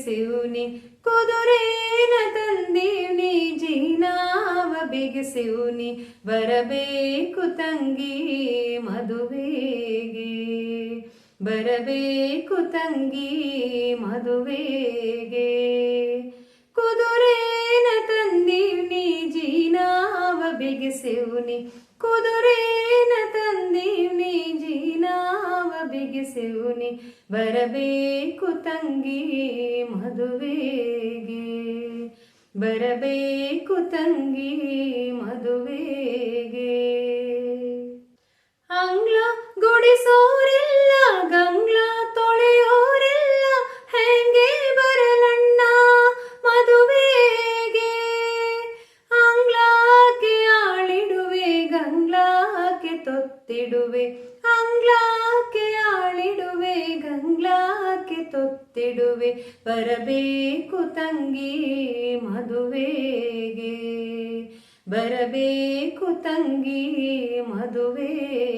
ಬಿಗಿಸಿವ್ನಿ ಕುದುರೇನ ತಂದೀವ್ನಿ ಜೀನಾವ ಬಿಗಿಸಿವ್ನಿ ಬರಬೇಕು ತಂಗಿ ಮದುವೆಗೆ ಬರಬೇಕು ತಂಗಿ ಮದುವೆಗೆ ಕುದುರೇನ ತಂದೀವ್ನಿ ಜೀನಾವ ಬಿಗಿಸಿವ್ನಿ ಕುದುರೇನ ತಂದೀವ್ನಿ ಜೀನಾವ ಬಿಗಿಸಿವ್ನಿ ಬರಬೇಕು ತಂಗಿ ಮದುವೆಗೆ ಬರಬೇಕು ತಂಗಿ ಮದುವೆಗೆ ಅಂಗ್ಲ ಗುಡಿಸೋರಿಲ್ಲ ಗಂಗ್ಲ ತೊಳೆಯೋರಿಲ್ಲ ಹೆಂಗೆ ಬರಲಣ್ಣ ಮದುವೆಗೆ ಅಂಗ್ಲಾಕೆ ಆಳಿಡುವೆ ಗಂಗ್ಲಾಕೆ ತೊತ್ತಿಡುವೆ ಅಂಗ್ಲಾಕೆ ಆಳಿಡುವೆ ಗಂಗ್ಲಾಕೆ ತೊತ್ತಿಡುವೆ ಬರಬೇಕು ತಂಗಿ ಮದುವೆಗೆ ಬರಬೇಕು ತಂಗಿ ಮದುವೆಗೆ